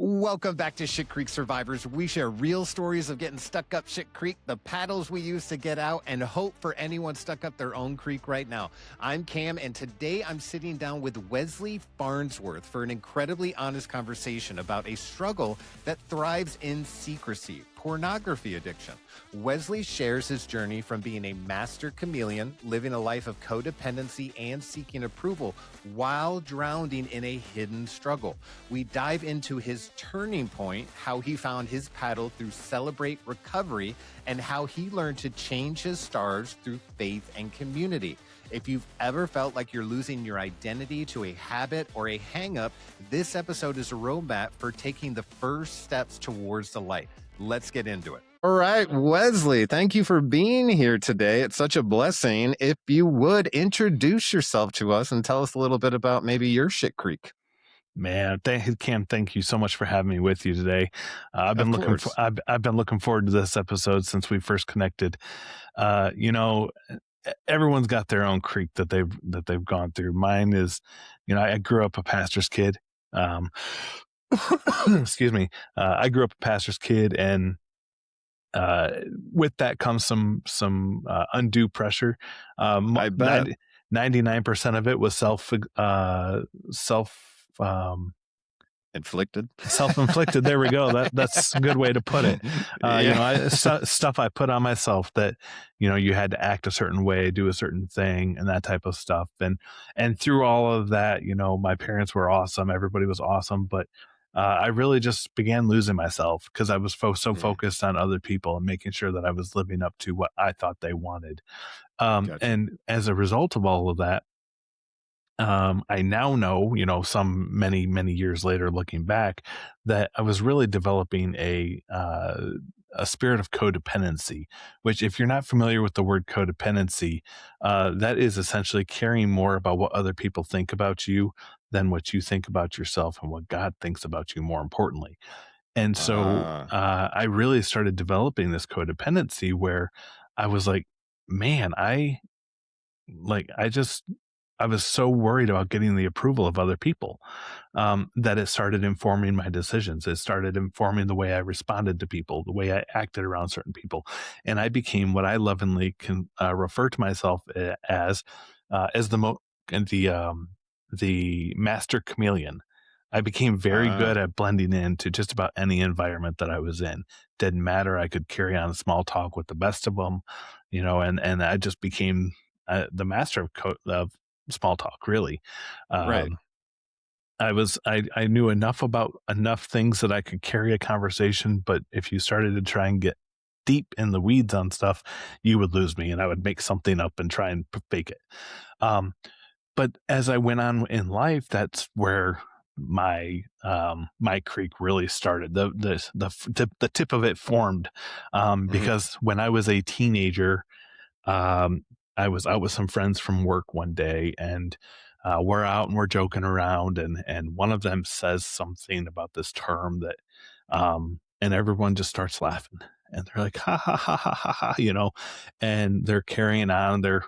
Welcome back to Shit Creek Survivors. We share real stories of getting stuck up Shit Creek, the paddles we use to get out, and hope for anyone stuck up their own creek right now. I'm Cam, and today I'm sitting down with Wesley Farnsworth for an incredibly honest conversation about a struggle that thrives in secrecy, pornography addiction. Wesley shares his journey from being a master chameleon, living a life of codependency and seeking approval while drowning in a hidden struggle. We dive into his turning point, how he found his paddle through Celebrate Recovery, and how he learned to change his stars through faith and community. If you've ever felt like you're losing your identity to a habit or a hang-up, this episode is a roadmap for taking the first steps towards the light. Let's get into it. All right, Wesley, thank you for being here today. It's such a blessing. If you would introduce yourself to us and tell us a little bit about maybe your Shit Creek. Man, Cam, thank you so much for having me with you today. I've been looking forward to this episode since we first connected. Everyone's got their own creek that they've gone through. Mine is, I grew up a pastor's kid. Excuse me. I grew up a pastor's kid, and with that comes some undue pressure. I bet 99% of it was self-inflicted. There we go. That's a good way to put it. Stuff I put on myself that, you had to act a certain way, do a certain thing, and that type of stuff. And through all of that, my parents were awesome. Everybody was awesome, but I really just began losing myself because I was focused on other people and making sure that I was living up to what I thought they wanted. Gotcha. And as a result of all of that, I now know, many, many years later, looking back, that I was really developing a spirit of codependency, which, if you're not familiar with the word codependency, that is essentially caring more about what other people think about you than what you think about yourself and what God thinks about you, more importantly. And so I really started developing this codependency where I was like, man, I was so worried about getting the approval of other people that it started informing my decisions. It started informing the way I responded to people, the way I acted around certain people. And I became what I lovingly can refer to myself as the master chameleon. I became very good at blending into just about any environment that I was in. Didn't matter. I could carry on small talk with the best of them, and I just became the master of small talk, really. Right. I knew enough about enough things that I could carry a conversation, but if you started to try and get deep in the weeds on stuff, you would lose me, and I would make something up and try and fake it. But as I went on in life, that's where my creek really started. The tip of it formed because when I was a teenager, I was out with some friends from work one day, and we're out and we're joking around, and one of them says something about this term that, and everyone just starts laughing, and they're like, ha ha ha ha ha ha, and they're carrying on, they're,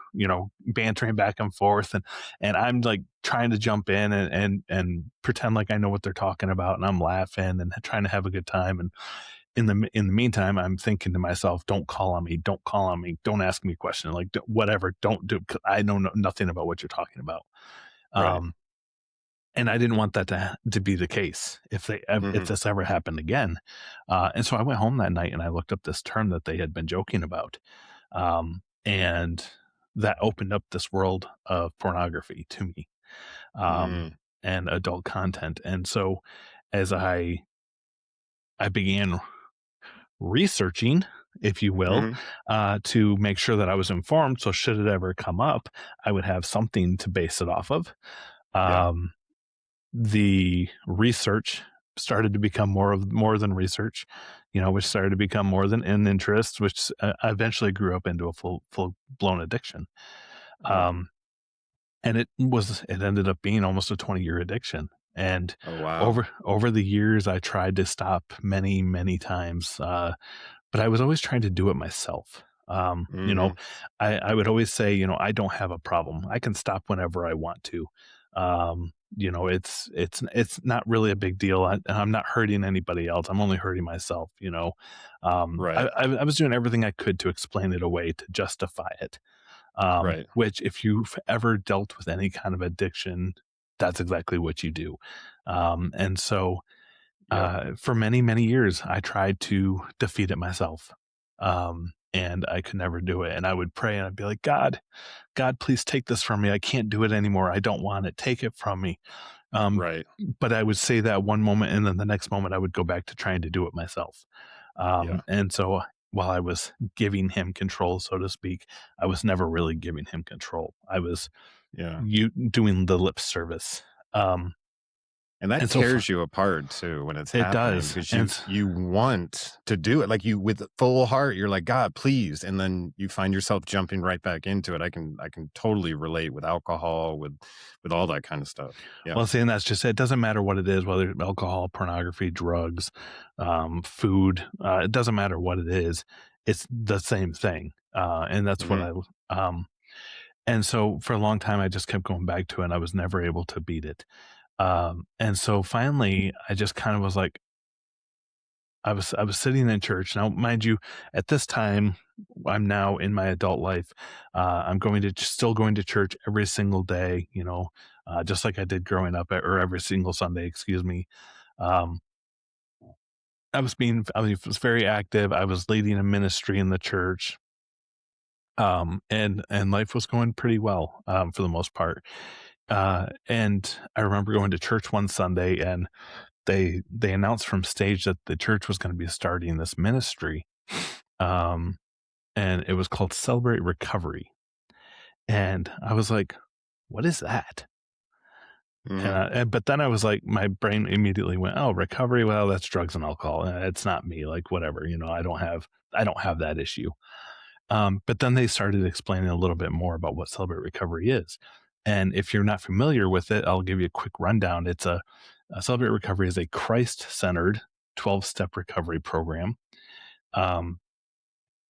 bantering back and forth, and I'm like trying to jump in and pretend like I know what they're talking about, and I'm laughing and trying to have a good time. And in the meantime, I'm thinking to myself, don't call on me, don't ask me a question, like whatever, don't do, cause I know nothing about what you're talking about. Right. And I didn't want that to be the case if this ever happened again. And so I went home that night and I looked up this term that they had been joking about. And that opened up this world of pornography to me, and adult content. And so as I began researching, if you will, to make sure that I was informed, so should it ever come up, I would have something to base it off of. The research started to become more than research, which started to become more than an interest, which eventually grew up into a full blown addiction. And it ended up being almost a 20-year addiction. And over the years, I tried to stop many, many times, but I was always trying to do it myself. I would always say, I don't have a problem. I can stop whenever I want to. It's not really a big deal. I'm not hurting anybody else. I'm only hurting myself. Right. I was doing everything I could to explain it away to justify it. Right. Which, if you've ever dealt with any kind of addiction, that's exactly what you do. And so Yep. for many, many years, I tried to defeat it myself. And I could never do it. And I would pray and I'd be like, God, please take this from me. I can't do it anymore. I don't want it. Take it from me. Um, Right. but I would say that one moment, and then the next moment I would go back to trying to do it myself. Yeah. And so while I was giving him control, so to speak, I was never really giving him control. I was Yeah. doing the lip service. Um, And that and so tears you apart too when it's it happening does. because And you want to do it like you with full heart. You're like, God, please, and then you find yourself jumping right back into it. I can totally relate with alcohol, with all that kind of stuff. Yeah. well, see, and that's just it. It doesn't matter what it is, whether it's alcohol, pornography, drugs, food. It doesn't matter what it is. It's the same thing. And that's what Hmm. um, and so for a long time, I just kept going back to it and I was never able to beat it. And so finally I just kind of was like, I was sitting in church. Now, mind you, at this time, I'm now in my adult life. I'm still going to church every single day, just like I did growing up, or every single Sunday, excuse me. Um, I was very active. I was leading a ministry in the church. And life was going pretty well, for the most part. And I remember going to church one Sunday, and they announced from stage that the church was going to be starting this ministry, um, and it was called Celebrate Recovery. And I was like, "What is that?" Hmm. But then I was like, my brain immediately went, "Oh, recovery. Well, that's drugs and alcohol. It's not me. Like, whatever. I don't have that issue." But then they started explaining a little bit more about what Celebrate Recovery is. And if you're not familiar with it, I'll give you a quick rundown. A Celebrate Recovery is a Christ-centered 12-step recovery program. Um,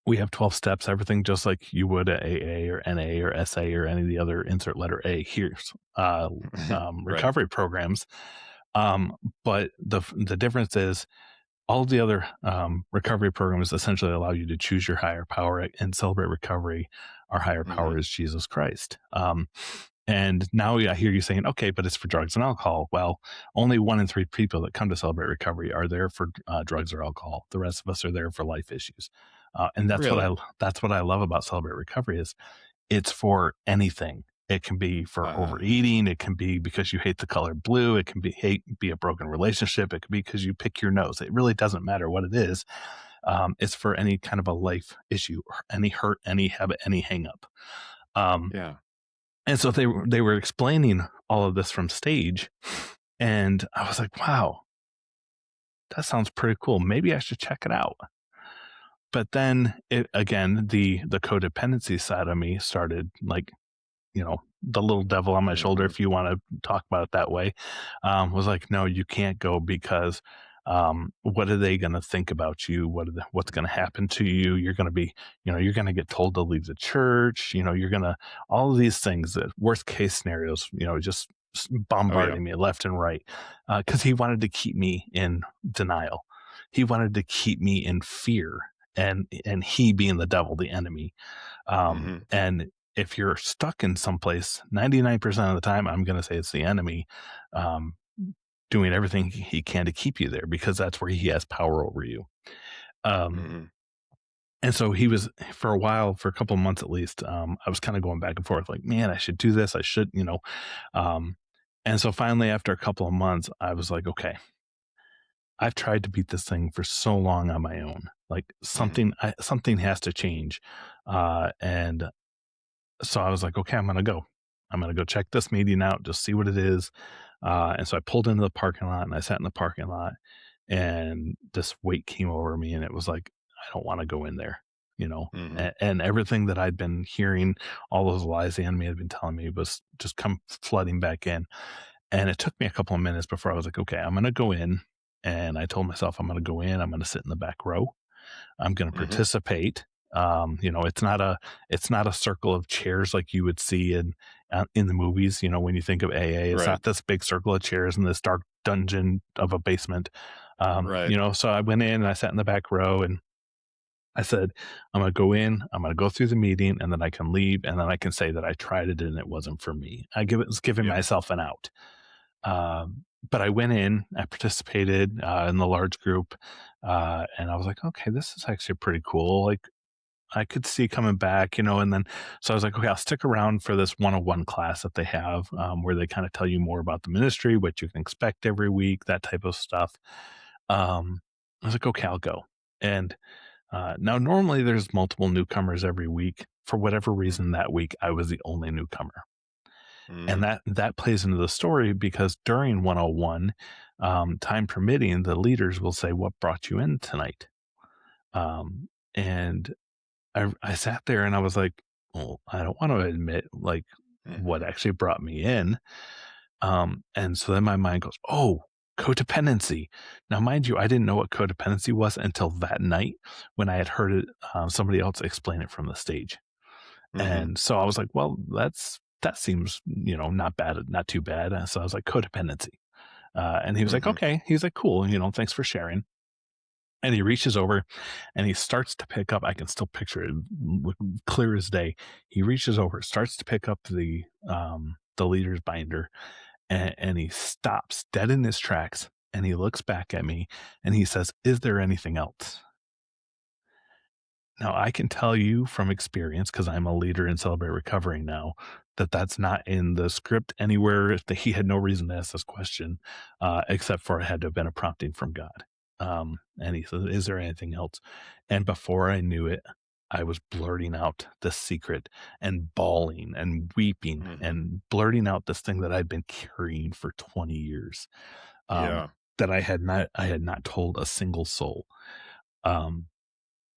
we have 12 steps, everything just like you would at AA or NA or SA or any of the other insert letter A here's Right. recovery programs. Um, but the difference is all of the other recovery programs essentially allow you to choose your higher power. And Celebrate Recovery, our higher Hmm. power is Jesus Christ. And now I hear you saying, okay, but it's for drugs and alcohol. Well, only 1 in 3 people that come to Celebrate Recovery are there for drugs or alcohol. The rest of us are there for life issues. And Really. that's what I love about Celebrate Recovery is it's for anything. It can be for Uh, overeating. It can be because you hate the color blue. It can be a broken relationship. It can be because you pick your nose. It really doesn't matter what it is. It's for any kind of a life issue, or any hurt, any habit, any hang up. Um, yeah. and so they were explaining all of this from stage, and I was like, wow, that sounds pretty cool. Maybe I should check it out. But then again, the codependency side of me started, like, the little devil on my shoulder, Hmm. if you want to talk about it that way, was like, no, you can't go because what are they going to think about you? What's going to happen to you? You're going to be, you're going to get told to leave the church. All of these things, that worst case scenarios, just Oh yeah. bombarding me left and right. Cause he wanted to keep me in denial. He wanted to keep me in fear, and he being the devil, the enemy. Hmm. And if you're stuck in some place, 99% of the time, I'm going to say it's the enemy, um, doing everything he can to keep you there because that's where he has power over you. Um, Hmm. and so he was, for a while, for a couple of months at least, I was kind of going back and forth like, man, I should do this. I should, um, and so finally, after a couple of months, I was like, okay, I've tried to beat this thing for so long on my own. Like Hmm. something has to change. And so I was like, okay, I'm going to go. I'm going to go check this meeting out, just see what it is. And so I pulled into the parking lot and I sat in the parking lot, and this weight came over me, and it was like, I don't want to go in there, Hmm. and everything that I'd been hearing, all those lies the enemy had been telling me was just come flooding back in. And it took me a couple of minutes before I was like, okay, I'm going to go in. And I told myself, I'm going to go in, I'm going to sit in the back row. I'm going to Hmm. participate. It's not a circle of chairs like you would see in the movies. When you think of AA, it's Right. not this big circle of chairs in this dark dungeon of a basement. Right. So I went in and I sat in the back row and I said, I'm going to go in, I'm going to go through the meeting, and then I can leave, and then I can say that I tried it and it wasn't for me. Was giving Yeah. myself an out. But I went in, I participated in the large group, and I was like, okay, this is actually pretty cool. Like, I could see coming back, and then so I was like, okay, I'll stick around for this 101 class that they have, where they kind of tell you more about the ministry, what you can expect every week, that type of stuff. I was like, okay, I'll go. And now, normally there's multiple newcomers every week. For whatever reason, that week I was the only newcomer, and Mm-hmm. that plays into the story because during 101, time permitting, the leaders will say, "What brought you in tonight?" And I sat there and I was like, "Well, I don't want to admit like what Mm-hmm. actually brought me in." And so then my mind goes, "Oh, codependency." Now, mind you, I didn't know what codependency was until that night when I had heard it, somebody else explain it from the stage. Mm-hmm. And so I was like, well, that seems, not bad, not too bad. So I was like, codependency. And he was like, Mm-hmm. okay. He's like, cool. Thanks for sharing. And he reaches over and he starts to pick up. I can still picture it clear as day. He reaches over, starts to pick up the leader's binder, and he stops dead in his tracks and he looks back at me and he says, "Is there anything else?" Now, I can tell you from experience, because I'm a leader in Celebrate Recovery now, that that's not in the script anywhere. That he had no reason to ask this question, except for it had to have been a prompting from God. And he said, "Is there anything else?" And before I knew it, I was blurting out the secret and bawling and weeping Mm-hmm. and blurting out this thing that I'd been carrying for 20 years, Yeah. that I had not told a single soul. Um,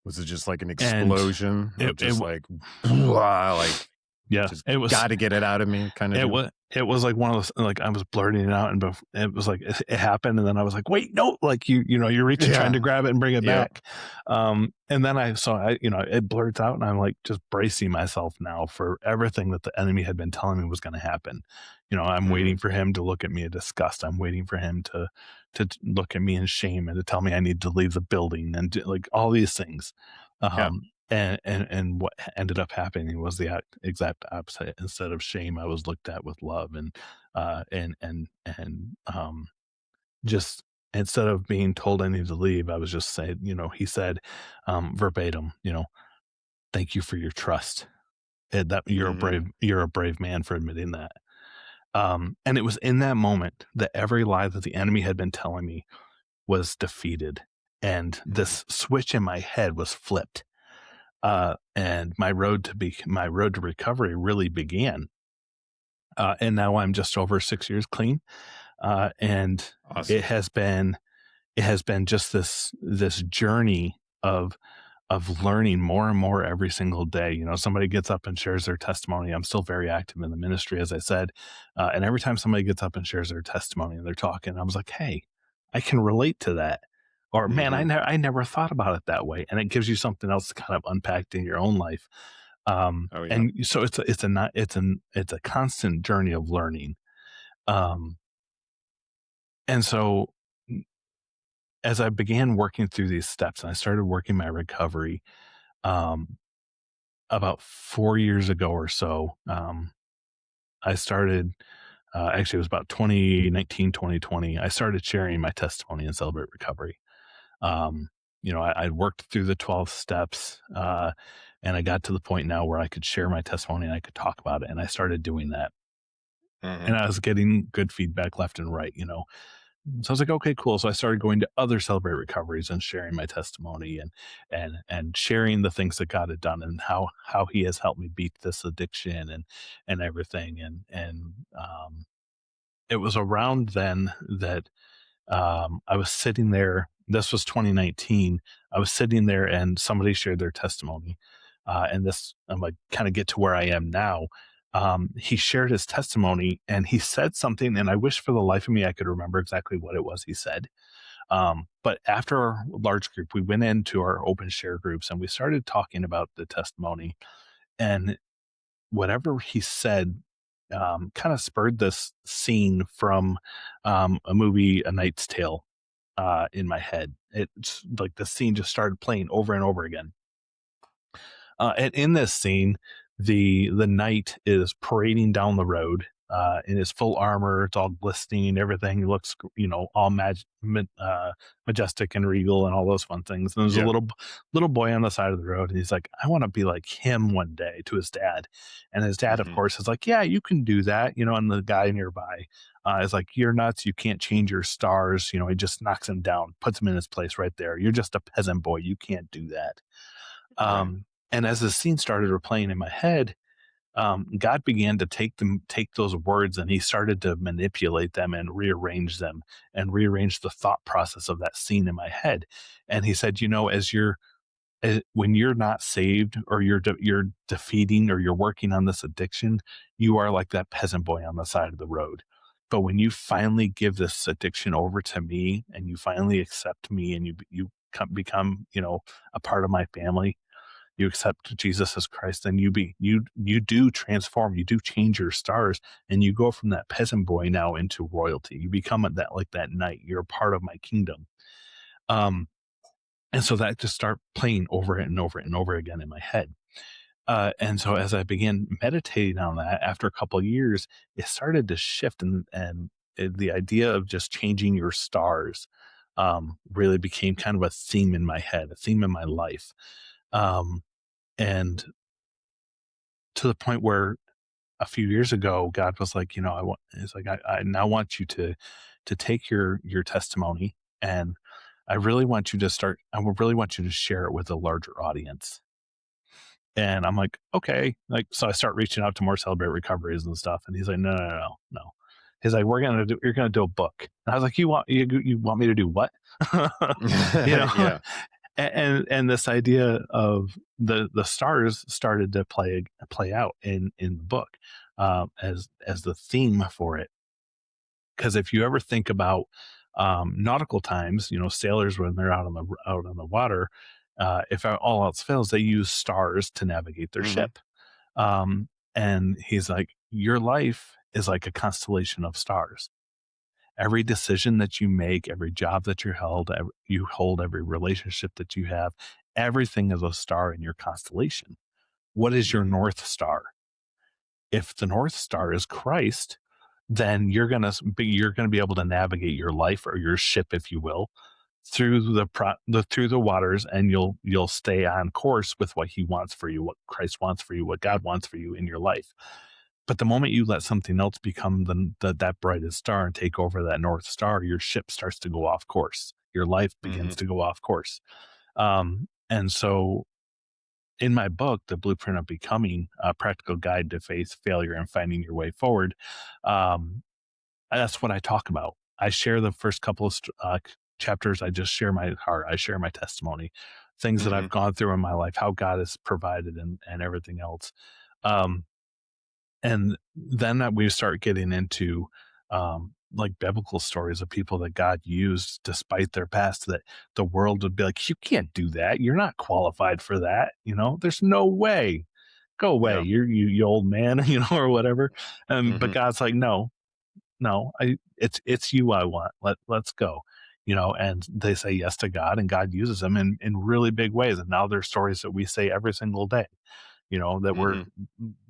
Was it just like an and explosion it, of it just like, like Yeah, just it was got to get it out of me kind of it deal? was it was like one of those, like, I was blurting it out, and it was like it happened, and then I was like, "Wait, no!" Like, you're reaching, trying Yeah. to grab it and bring it Yep. back. And then it blurts out, and I'm like just bracing myself now for everything that the enemy had been telling me was going to happen. I'm Mm-hmm. waiting for him to look at me in disgust. I'm waiting for him to look at me in shame and to tell me I need to leave the building and like all these things. Yeah. And what ended up happening was the exact opposite. Instead of shame, I was looked at with love, and just instead of being told I need to leave, I was just saying, he said, verbatim, "Thank you for your trust. That Mm-hmm. you're a brave man for admitting that." And it was in that moment that every lie that the enemy had been telling me was defeated, and Mm-hmm. this switch in my head was flipped. And my road to recovery really began. And now I'm just over 6 years clean. And it Awesome. has been it has been just this journey of learning more and more every single day. Somebody gets up and shares their testimony. I'm still very active in the ministry, as I said. And every time somebody gets up and shares their testimony and they're talking, I was like, hey, I can relate to that. Or, man, Mm-hmm. I never thought about it that way. And it gives you something else to kind of unpack in your own life. Oh, yeah. And so it's a constant journey of learning. Um, and so as I began working through these steps and I started working my recovery, um, about 4 years ago or so, I started, actually, it was about 2019, 2020. I started sharing my testimony and Celebrate Recovery. Um, I worked through the 12 steps, and I got to the point now where I could share my testimony and I could talk about it. And I started doing that. Mm-hmm. And I was getting good feedback left and right. So I was like, okay, cool. So I started going to other Celebrate Recoveries and sharing my testimony and sharing the things that God had done and how He has helped me beat this addiction and everything. And it was around then that I was sitting there. This was 2019. I was sitting there and somebody shared their testimony. And this, I'm like, kind of get to where I am now. He shared his testimony and he said something, and I wish for the life of me I could remember exactly what it was he said. But after our large group, we went into our open share groups and we started talking about the testimony. And whatever he said kind of spurred this scene from a movie, A Knight's Tale, in my head. It's like the scene just started playing over and over again. And in this scene, the knight is parading down the road in his full armor. It's all glistening, everything. He looks, all majestic and regal and all those fun things. And there's a Yeah. little boy on the side of the road, and he's like, "I want to be like him one day," to his dad. And his dad, of Hmm. course, is like, "Yeah, you can do that," And the guy nearby is like, "You're nuts. You can't change your stars." He just knocks him down, puts him in his place right there. You're just a peasant boy. You can't do that. Right. And as the scene started replaying in my head, God began to take those words, and He started to manipulate them and rearrange the thought process of that scene in my head. And He said, when you're not saved, or you're defeating, or you're working on this addiction, you are like that peasant boy on the side of the road. But when you finally give this addiction over to me, and you finally accept me, and become, a part of my family, you accept Jesus as Christ, then you do transform, you do change your stars, and you go from that peasant boy now into royalty. You become that knight. You're a part of my kingdom. Um, and so that just start playing over and over and over again in my head. And so as I began meditating on that, after a couple of years, it started to shift, and the idea of just changing your stars really became kind of a theme in my head, a theme in my life. Um, and to the point where a few years ago, God was like, it's like, I now want you to take your testimony, and I really want you to share it with a larger audience. And I'm like, okay. Like, so I start reaching out to more Celebrate Recoveries and stuff. And he's like, no, no, no, no, no. He's like, you're going to do a book. And I was like, you want me to do what? you know, Yeah. and this idea of the stars started to play out in the book, as the theme for it. Because if you ever think about nautical times, sailors, when they're out on the water, if all else fails, they use stars to navigate their Hmm. ship. And he's like, your life is like a constellation of stars. Every decision that you make, every job that you hold, every relationship that you have, everything is a star in your constellation. What is your Hmm. North Star? If the North Star is Christ, then you're gonna be able to navigate your life, or your ship, if you will, through through the waters, and you'll stay on course with what He wants for you, what Christ wants for you, what God wants for you in your life. But the moment you let something else become that brightest star and take over that North Star, your ship starts to go off course. Your life Hmm. begins to go off course. And so in my book, The Blueprint of Becoming: A Practical Guide to Faith, Failure, and Finding Your Way Forward, um, that's what I talk about. I share the first couple of chapters. I just share my heart. I share my testimony, things that Hmm. I've gone through in my life, how God has provided, and everything else. Um, and then that we start getting into like biblical stories of people that God used despite their past, that the world would be like, you can't do that. You're not qualified for that. There's no way. Go away. Yeah. You old man, or whatever. But Hmm. God's like, no, no, it's you I want. Let's go. And they say yes to God, and God uses them in really big ways. And now there's stories that we say every single day, that Hmm.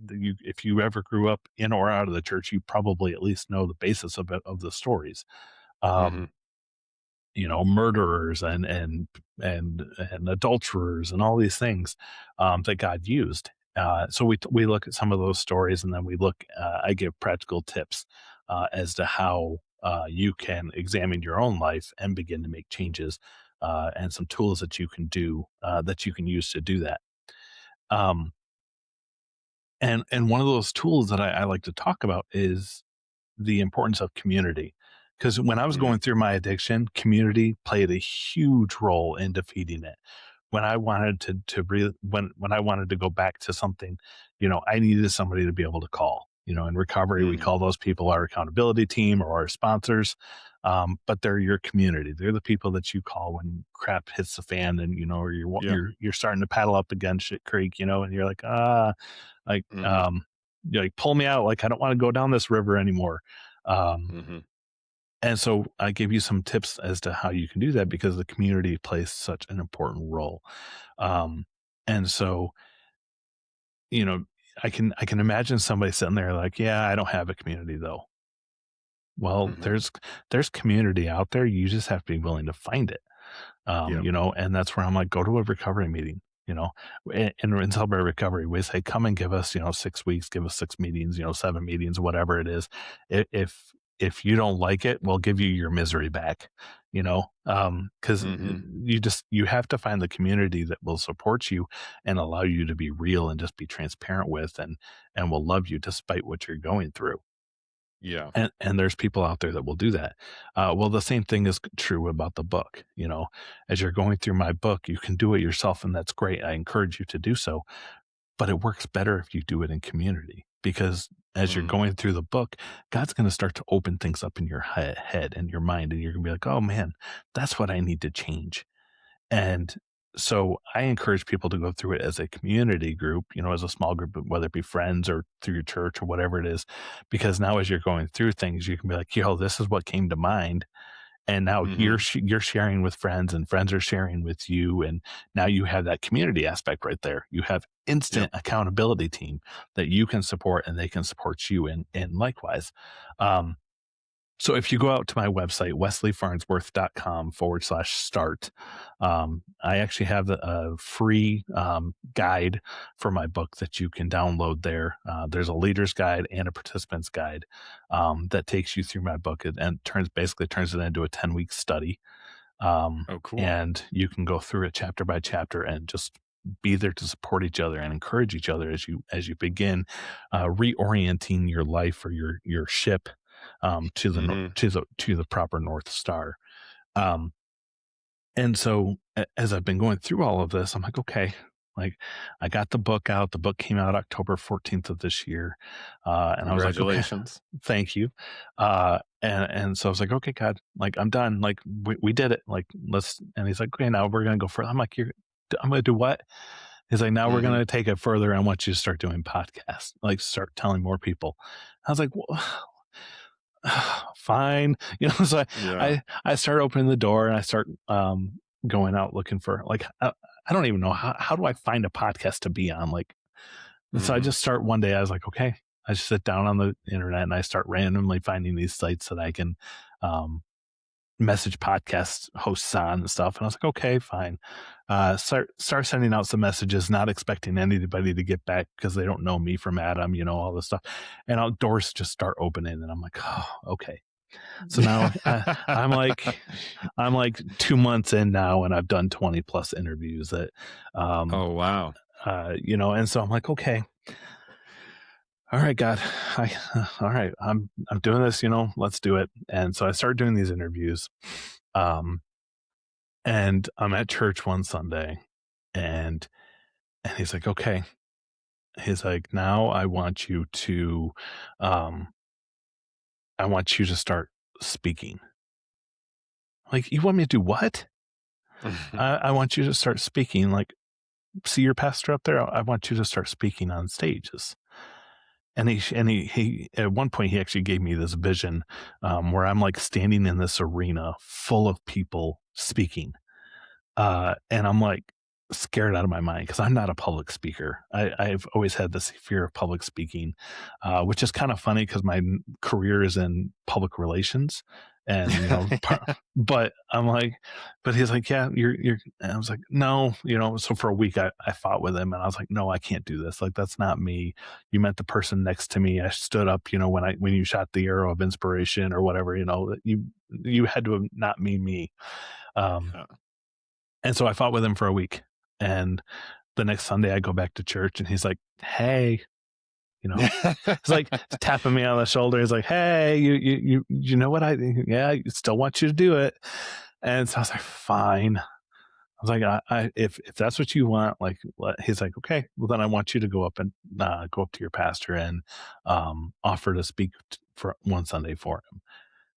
if you ever grew up in or out of the church, you probably at least know the basis of the stories. Hmm. Um, Murderers and adulterers and all these things that God used. So we look at some of those stories, and then I give practical tips as to how you can examine your own life and begin to make changes, and some tools that you can that you can use to do that. Um, and one of those tools that I like to talk about is the importance of community. Because when I was Hmm. going through my addiction, community played a huge role in defeating it. When I wanted when I wanted to go back to something, I needed somebody to be able to call. In recovery, we Hmm. call those people our accountability team or our sponsors. But they're your community. They're the people that you call when crap hits the fan, and or Yeah. you're starting to paddle up against shit creek, and you're like, like Hmm. like pull me out. Like, I don't want to go down this river anymore. Mm-hmm. And so I gave you some tips as to how you can do that because the community plays such an important role. And so, you know, I can imagine somebody sitting there like, yeah, I don't have a community though. Well, Mm-hmm. there's community out there. You just have to be willing to find it. Yeah. And that's where I'm like, go to a recovery meeting, in Celebrate Recovery, we say, come and give us, 6 weeks, give us 6 meetings, 7 meetings, whatever it is. If you don't like it, we'll give you your misery back, because Mm-hmm. you have to find the community that will support you and allow you to be real and just be transparent with, and will love you despite what you're going through. Yeah. And there's people out there that will do that. Well, the same thing is true about the book. As you're going through my book, you can do it yourself, and that's great. I encourage you to do so, but it works better if you do it in community, because as you're Mm. going through the book, God's going to start to open things up in your head and your mind, and you're going to be like, oh man, that's what I need to change. And so I encourage people to go through it as a community group, as a small group, whether it be friends or through your church or whatever it is, because now as you're going through things, you can be like, yo, this is what came to mind. And now Mm-hmm. you're sharing with friends, and friends are sharing with you. And now you have that community aspect right there. You have Yeah. instant accountability team that you can support, and they can support you. And likewise. So if you go out to my website, wesleyfarnsworth.com/start, I actually have a free guide for my book that you can download there. There's a leader's guide and a participant's guide that takes you through my book, and turns it into a 10-week study. Oh, cool. And you can go through it chapter by chapter and just be there to support each other and encourage each other as you begin reorienting your life or your ship to the Mm-hmm. to the proper North Star. Um, and so as I've been going through all of this, I'm like, okay, like I got the book out. The book came out October 14th of this year. And I was like, okay, Congratulations. thank you. And so I was like, okay, God, like I'm done. Like we did it. Like and he's like, okay, now we're going to go further. I'm like, I'm going to do what? He's like, now we're Mm-hmm. going to take it further. I want you to start doing podcasts, like start telling more people. I was like, well, fine. So Yeah. I start opening the door, and I start going out looking for, like, I don't even know how do I find a podcast to be on? Like, so I Mm-hmm. just start one day. I was like, okay, I just sit down on the internet and I start randomly finding these sites that I can message podcast hosts on and stuff. And I was like, okay, fine. Start sending out some messages, not expecting anybody to get back because they don't know me from Adam, all this stuff. And doors just start opening, and I'm like, oh, okay. So now I'm like 2 months in now, and I've done 20 plus interviews that, Oh, wow. and so I'm like, okay, all right, God, all right, I'm doing this, let's do it. And so I started doing these interviews, and I'm at church one Sunday, and he's like, okay, he's like, now I want you to start speaking. Like, you want me to do what? I want you to start speaking. Like, see your pastor up there? I want you to start speaking on stages. And he at one point, he actually gave me this vision where I'm like standing in this arena full of people speaking. And I'm like scared out of my mind because I'm not a public speaker. I've always had this fear of public speaking, which is kind of funny because my career is in public relations. And, but I'm like, but he's like, yeah, you're, and I was like, no, so for a week I fought with him, and I was like, no, I can't do this. Like, that's not me. You meant the person next to me. I stood up, when you shot the arrow of inspiration or whatever, you had to have not mean me. Yeah. And so I fought with him for a week. And the next Sunday I go back to church, and he's like, hey, he's like tapping me on the shoulder. He's like, hey, you know what? I still want you to do it. And so I was like, fine. I was like, if that's what you want, like, he's like, okay, well then I want you to go up to your pastor and offer to speak for one Sunday for him.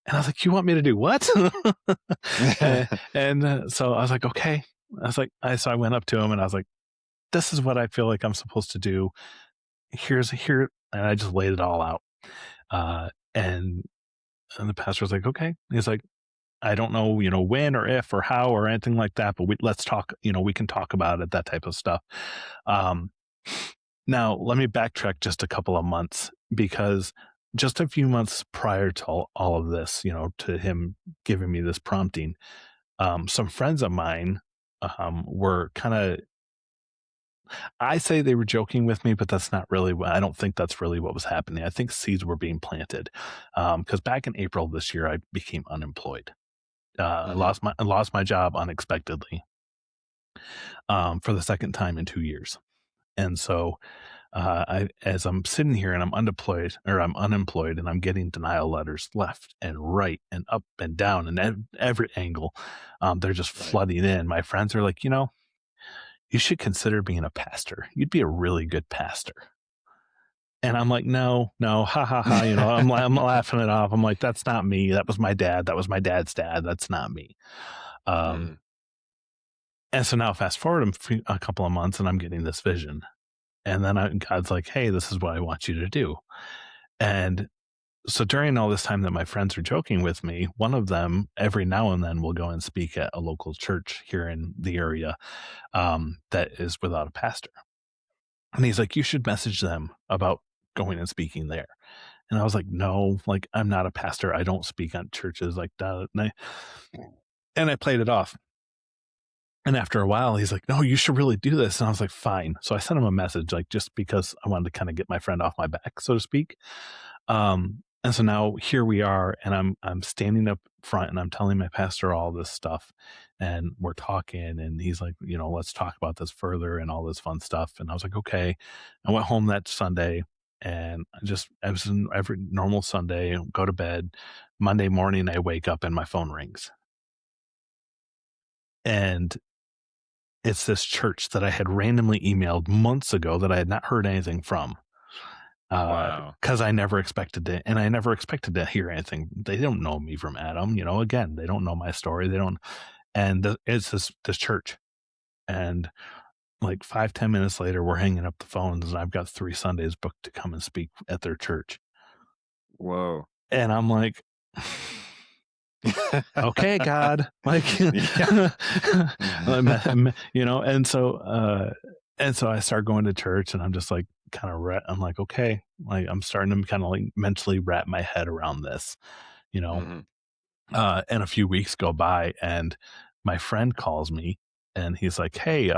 And I was like, you want me to do what? and so I was like, okay. I was like, so I went up to him and I was like, this is what I feel like I'm supposed to do. And I just laid it all out. And the pastor was like, okay. He's like, I don't know, when or if or how or anything like that, but let's talk, we can talk about it, that type of stuff. Um, Now, let me backtrack just a couple of months, because just a few months prior to all of this, to him giving me this prompting, some friends of mine were kind of, I say they were joking with me, but that's not really I don't think that's really what was happening. I think seeds were being planted, because back in April this year, I became unemployed. Hmm. I lost my job unexpectedly, for the second time in 2 years. And so, as I'm sitting here and I'm unemployed, and I'm getting denial letters left and right and up and down and every angle, they're just Right. flooding in. My friends are like, you should consider being a pastor. You'd be a really good pastor. And I'm like, no, no, ha ha ha. I'm laughing it off. I'm like, that's not me. That was my dad. That was my dad's dad. That's not me. Um, Mm. and so now fast forward a couple of months, and I'm getting this vision. And then God's like, hey, this is what I want you to do. And so during all this time that my friends are joking with me, one of them every now and then will go and speak at a local church here in the area, that is without a pastor. And he's like, you should message them about going and speaking there. And I was like, no, like, I'm not a pastor. I don't speak on churches like that. And I played it off. And after a while, he's like, no, you should really do this. And I was like, fine. So I sent him a message, like, just because I wanted to kind of get my friend off my back, so to speak. And so now here we are, and I'm standing up front, and I'm telling my pastor all this stuff, and we're talking, and he's like, let's talk about this further and all this fun stuff. And I was like, okay. I went home that Sunday, and I was in every normal Sunday, go to bed. Monday morning, I wake up and my phone rings. And it's this church that I had randomly emailed months ago that I had not heard anything from. Wow. Because I never expected it, and I never expected to hear anything. They don't know me from Adam, again, they don't know my story. They don't, and it's this church. And like 5-10 minutes later, we're hanging up the phones, and I've got 3 Sundays booked to come and speak at their church. Whoa. And I'm like, okay, God, like, Yeah. and so I start going to church, and I'm just like, kind of, I'm like, okay, like, I'm starting to kind of like mentally wrap my head around this, you know. Hmm. And a few weeks go by, and my friend calls me, and he's like, hey,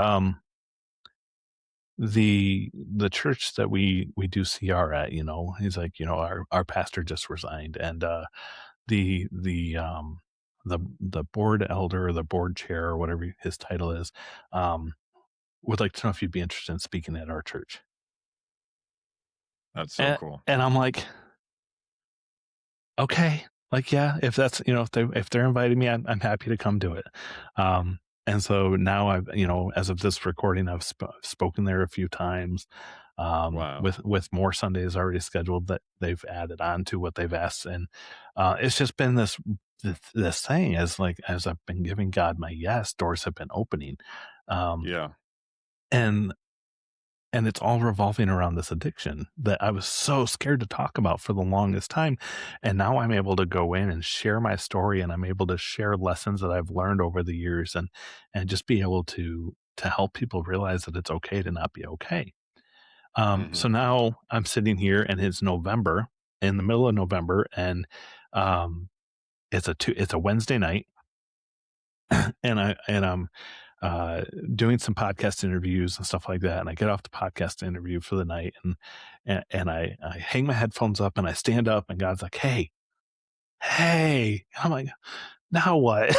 the church that we do CR at, he's like, our pastor just resigned, and the board elder, or the board chair, or whatever his title is, um, would like to know if you'd be interested in speaking at our church. That's so And, cool. and I'm like, okay, like, yeah, if that's, if they're inviting me, I'm happy to come do it. And so now I've, as of this recording, I've spoken there a few times, Wow. with more Sundays already scheduled that they've added on to what they've asked. And, it's just been this thing, as I've been giving God my yes, doors have been opening. Um, Yeah. and and it's all revolving around this addiction that I was so scared to talk about for the longest time. And now I'm able to go in and share my story, and I'm able to share lessons that I've learned over the years, and just be able to help people realize that it's okay to not be okay. Hmm. So now I'm sitting here, and it's November, in the middle of November, and um, it's a Wednesday night, and I'm doing some podcast interviews and stuff like that. And I get off the podcast interview for the night, and I hang my headphones up, and I stand up, and God's like, hey, hey. And I'm like, now what?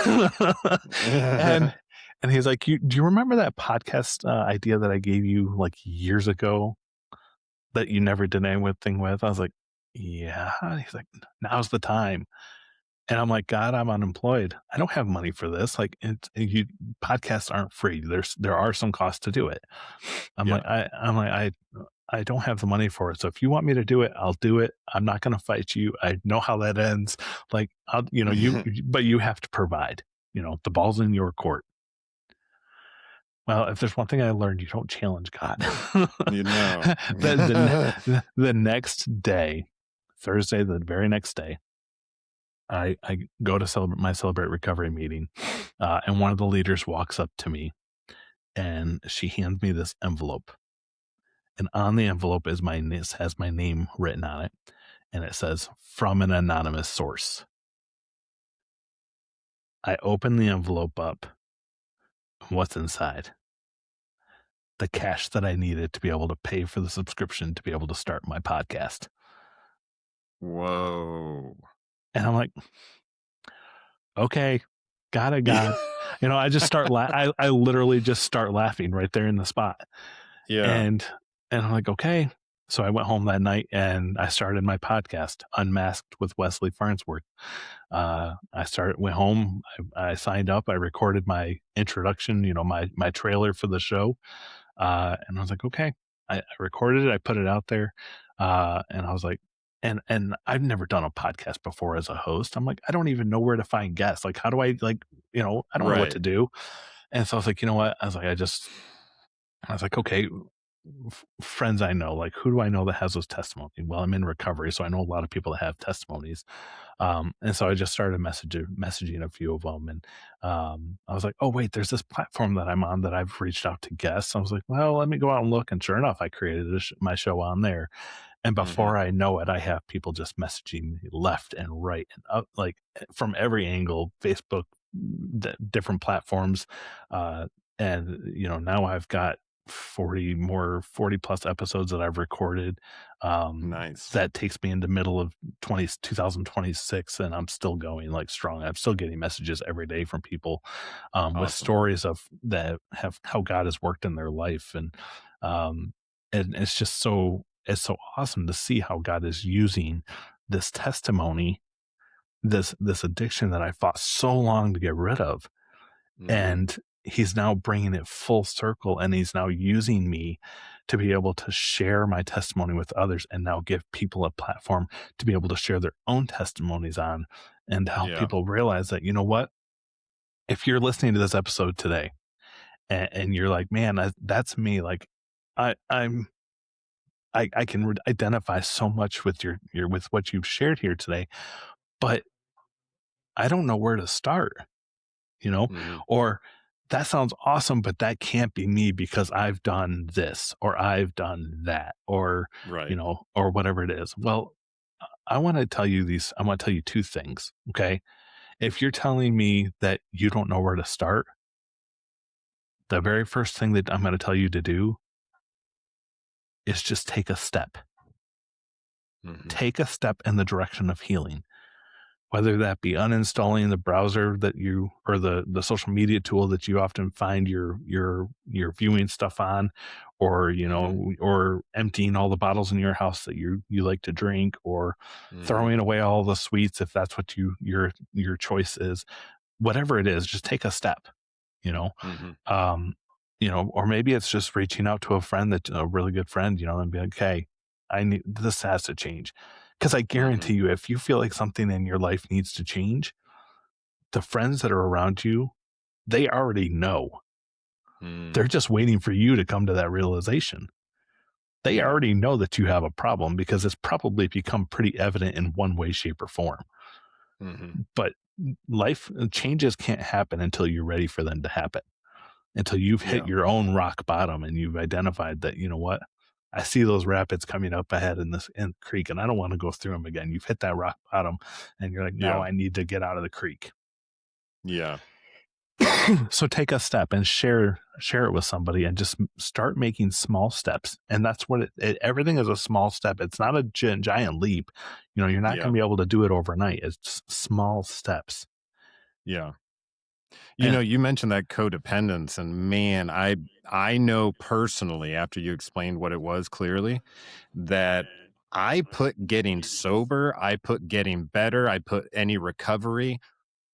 and and he's like, do you remember that podcast idea that I gave you like years ago that you never did anything with? I was like, yeah. He's like, now's the time. And I'm like, God, I'm unemployed. I don't have money for this. Like, podcasts aren't free. There are some costs to do it. Yeah. I don't have the money for it. So if you want me to do it, I'll do it. I'm not going to fight you. I know how that ends. Like, but you have to provide. The ball's in your court. Well, if there's one thing I learned, you don't challenge God. You know. The next day, Thursday, the very next day, I go to Celebrate Recovery meeting, and one of the leaders walks up to me, and she hands me this envelope. And on the envelope has my name written on it, and it says, "From an anonymous source." I open the envelope up. What's inside? The cash that I needed to be able to pay for the subscription to be able to start my podcast. Whoa. And I'm like, okay, got it, God. I just start I literally just start laughing right there in the spot. Yeah. And I'm like, okay. So I went home that night and I started my podcast, Unmasked with Wesley Farnsworth. Went home, I signed up, I recorded my introduction, my trailer for the show. And I was like, okay, I recorded it, I put it out there. And I was like, and I've never done a podcast before as a host. I'm like, I don't even know where to find guests. Like, how do I I don't know what to do. And so I was like, you know what? I was like, okay, friends I know, like, who do I know that has those testimonies? Well, I'm in recovery, so I know a lot of people that have testimonies. And so I just started messaging a few of them. And I was like, oh, wait, there's this platform that I'm on that I've reached out to guests. I was like, well, let me go out and look. And sure enough, I created my show on there. And before I know it, I have people just messaging me left and right and up, like from every angle, Facebook, different platforms. And, now I've got 40 plus episodes that I've recorded. Nice. That takes me into middle of 2026, and I'm still going like strong. I'm still getting messages every day from people with stories of that have how God has worked in their life. And it's just it's so awesome to see how God is using this testimony, this addiction that I fought so long to get rid of. And he's now bringing it full circle, and he's now using me to be able to share my testimony with others and now give people a platform to be able to share their own testimonies on and help people realize that, you know what, if you're listening to this episode today and you're like, man, that's me. Like I can identify so much with with what you've shared here today, but I don't know where to start, or that sounds awesome, but that can't be me because I've done this or I've done that or, or whatever it is. Well, I want to tell you two things. Okay. If you're telling me that you don't know where to start, the very first thing that I'm going to tell you to do is just take a step. Take a step in the direction of healing. Whether that be uninstalling the browser that or the social media tool that you often find your viewing stuff on, or or emptying all the bottles in your house that you like to drink, or throwing away all the sweets if that's what your choice is. Whatever it is, just take a step. Or maybe it's just reaching out to a friend that's a really good friend, and be like, hey, this has to change. Because I guarantee you, if you feel like something in your life needs to change, the friends that are around you, they already know. They're just waiting for you to come to that realization. They already know that you have a problem because it's probably become pretty evident in one way, shape, or form. But life changes can't happen until you're ready for them to happen. Until you've hit your own rock bottom and you've identified that, you know what, I see those rapids coming up ahead in the creek and I don't want to go through them again. You've hit that rock bottom and you're like, now I need to get out of the creek. Yeah. So take a step and share it with somebody and just start making small steps. And that's what everything is a small step. It's not a giant leap. You're not going to be able to do it overnight. It's small steps. Yeah. You mentioned that codependence, and man, I know personally, after you explained what it was clearly, that I put getting sober, I put getting better, I put any recovery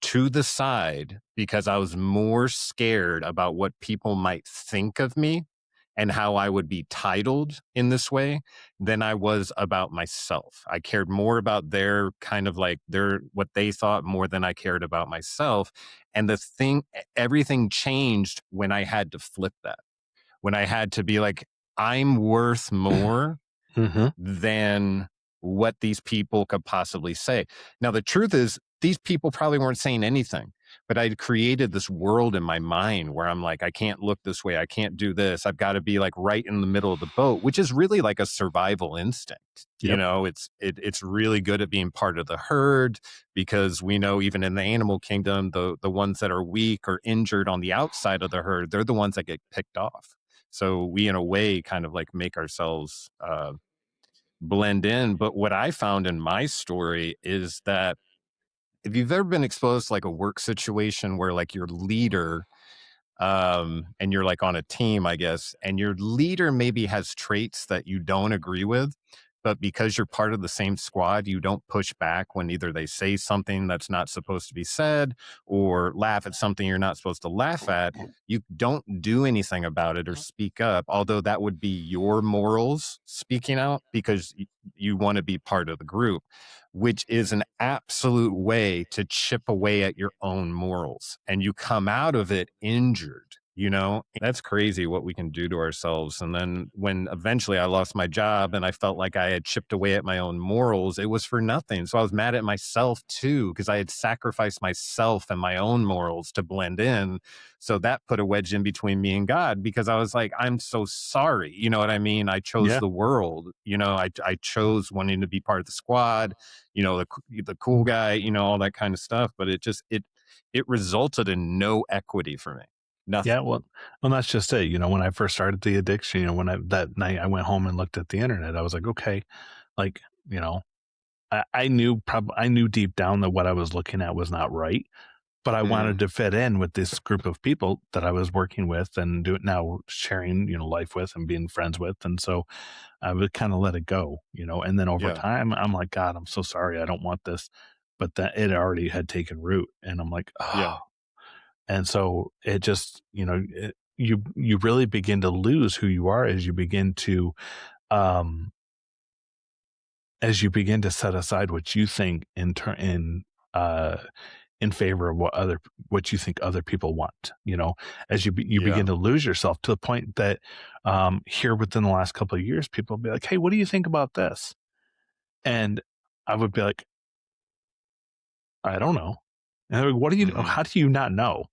to the side because I was more scared about what people might think of me and how I would be titled in this way than I was about myself. I cared more about their kind of like their what they thought more than I cared about myself. And everything changed when I had to flip that. When I had to be like, I'm worth more Hmm. than what these people could possibly say. Now, the truth is, these people probably weren't saying anything, but I'd created this world in my mind where I'm like, I can't look this way. I can't do this. I've got to be like right in the middle of the boat, which is really like a survival instinct. You Yep. know, it's really good at being part of the herd because we know even in the animal kingdom, the ones that are weak or injured on the outside of the herd, they're the ones that get picked off. So we, in a way, kind of like make ourselves blend in. But what I found in my story is that if you've ever been exposed to like a work situation where like your leader and you're like on a team, I guess, and your leader maybe has traits that you don't agree with, but because you're part of the same squad, you don't push back when either they say something that's not supposed to be said or laugh at something you're not supposed to laugh at. You don't do anything about it or speak up, although that would be your morals speaking out because you want to be part of the group, which is an absolute way to chip away at your own morals. And you come out of it injured, you know? That's crazy what we can do to ourselves. And then when eventually I lost my job and I felt like I had chipped away at my own morals, it was for nothing. So I was mad at myself too, because I had sacrificed myself and my own morals to blend in. So that put a wedge in between me and God because I was like, I'm so sorry. You know what I mean? I chose Yeah. the world. You know, I chose wanting to be part of the squad, you know, the cool guy, you know, all that kind of stuff. But it resulted in no equity for me. Yeah. Nothing. Well, that's just it. When I first started the addiction, when that night I went home and looked at the internet, I was like, okay, like, you know, I knew deep down that what I was looking at was not right, but I wanted Mm, to fit in with this group of people that I was working with and do it now sharing, life with and being friends with. And so I would kind of let it go, and then over yeah, time, I'm like, God, I'm so sorry. I don't want this. But that it already had taken root. And I'm like, yeah, oh, and so it just, you really begin to lose who you are um, as you begin to set aside what you think uh, in favor of what you think other people want, as you yeah, begin to lose yourself to the point that, here within the last couple of years, people will be like, "Hey, what do you think about this?" And I would be like, "I don't know." And they're like, "What do you? hmm How do you not know?"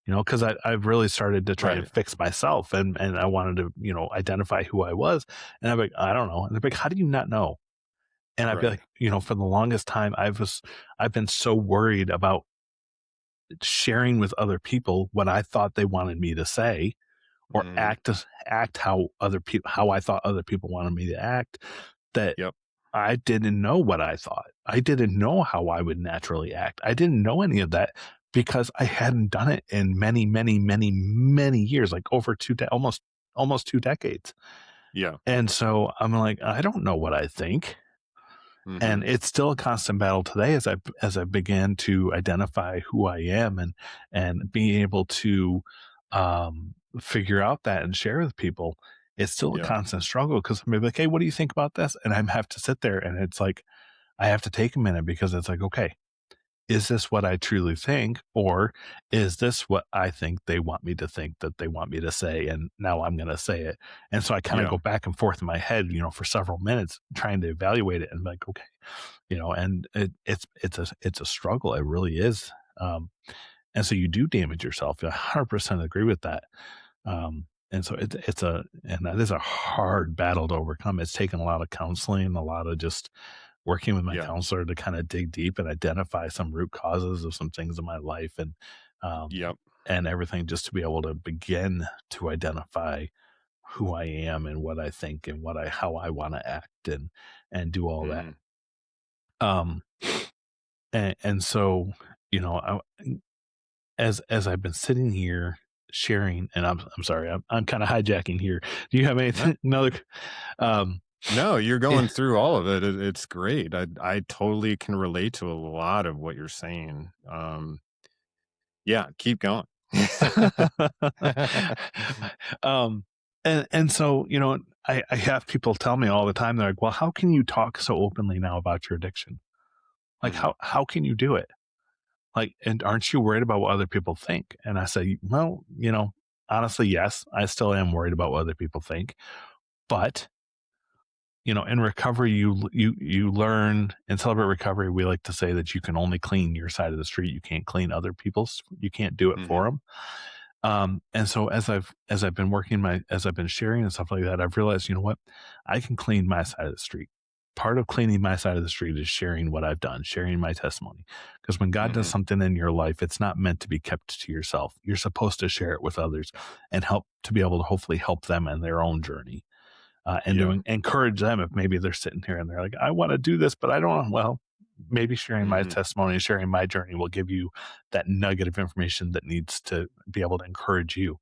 Because I've really started to try to right, fix myself, and I wanted to, identify who I was, and I'm like, "I don't know." And they're like, "How do you not know?" And I'd be right, like, for the longest time, I've been so worried about sharing with other people what I thought they wanted me to say, or hmm act how I thought other people wanted me to act, that yep, I didn't know what I thought. I didn't know how I would naturally act. I didn't know any of that because I hadn't done it in many, many, many, many years, like over almost 2 decades. yeah, And so I'm like, I don't know what I think. And hmm it's still a constant battle today as I began to identify who I am and being able to, figure out that and share with people. It's still a yeah, constant struggle because I'm like, "Hey, what do you think about this?" And I have to sit there and it's like, I have to take a minute because it's like, "Okay, is this what I truly think, or is this what I think they want me to think that they want me to say, and now I'm gonna say it?" And so I kinda yeah, go back and forth in my head, for several minutes trying to evaluate it and be like, "Okay," and it's a struggle, it really is, and so you do damage yourself. I 100% agree with that, and so and that is a hard battle to overcome. It's taken a lot of counseling, a lot of just working with my yeah, counselor to kind of dig deep and identify some root causes of some things in my life, um, yep, and everything, just to be able to begin to identify who I am and what I think and how I want to act and do all that. hmm Um, and so, as I've been sitting here sharing, and I'm sorry, I'm kind of hijacking here. Do you have no, anything another? Um, no, you're yeah. going through all of it. It's great. I totally can relate to a lot of what you're saying. Yeah, keep going. um, And so, I have people tell me all the time, they're like, well, how can you talk so openly now about your addiction? Like, Hmm. how can you do it? Like, and aren't you worried about what other people think? And I say, well, honestly, yes, I still am worried about what other people think. But, in recovery, you learn in Celebrate Recovery, we like to say that you can only clean your side of the street. You can't clean other people's. You can't do it for Hmm. them. And so as I've been as I've been sharing and stuff like that, I've realized, you know what, I can clean my side of the street. Part of cleaning my side of the street is sharing what I've done, sharing my testimony. Because when God does Hmm. something in your life, it's not meant to be kept to yourself. You're supposed to share it with others and help to be able to hopefully help them in their own journey. And Yeah. to encourage them if maybe they're sitting here and they're like, I want to do this, but I don't know. Well, maybe sharing my Hmm. testimony and sharing my journey will give you that nugget of information that needs to be able to encourage you.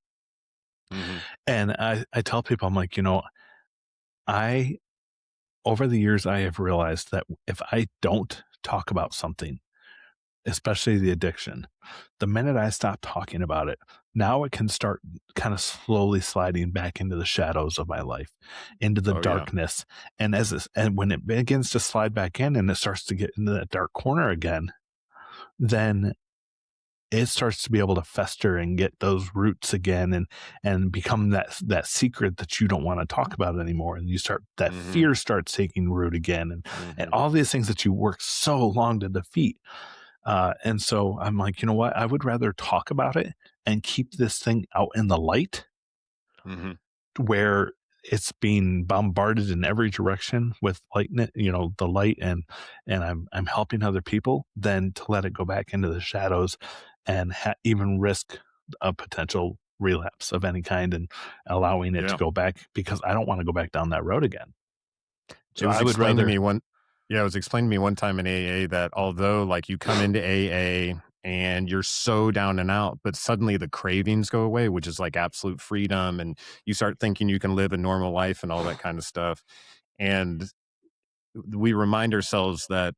Hmm. And I tell people, I'm like, I, over the years, I have realized that if I don't talk about something, especially the addiction, the minute I stop talking about it, now it can start kind of slowly sliding back into the shadows of my life, into the Oh yeah. darkness. And when it begins to slide back in and it starts to get into that dark corner again, then it starts to be able to fester and get those roots again and become that secret that you don't want to talk about anymore. And you start that Hmm. fear starts taking root again and Hmm. all these things that you worked so long to defeat. And so I'm like, you know what? I would rather talk about it and keep this thing out in the light Hmm. where it's being bombarded in every direction with light, the light and I'm helping other people than to let it go back into the shadows and even risk a potential relapse of any kind and allowing it to Yeah. go back because I don't want to go back down that road again. It So was I would explained to rather, me one Yeah, it was explained to me one time in AA that although, like, you come into AA and you're so down and out, but suddenly the cravings go away, which is like absolute freedom, and you start thinking you can live a normal life and all that kind of stuff. And we remind ourselves that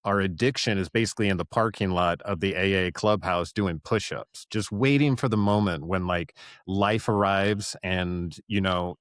our addiction is basically in the parking lot of the AA clubhouse doing push-ups, just waiting for the moment when like life arrives and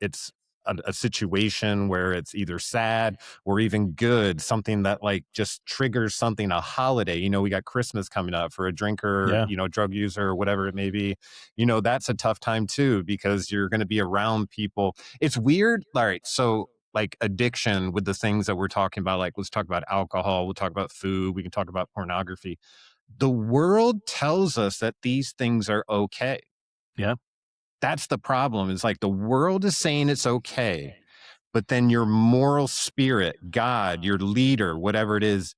it's a situation where it's either sad or even good, something that like just triggers something, a holiday. We got Christmas coming up for a drinker, yeah, drug user, or whatever it may be. That's a tough time too because you're going to be around people. It's weird. All right, so like addiction with the things that we're talking about, like let's talk about alcohol, we'll talk about food, we can talk about pornography. The world tells us that these things are okay. yeah, That's the problem. Is like the world is saying it's okay, but then your moral spirit, God, your leader, whatever it is,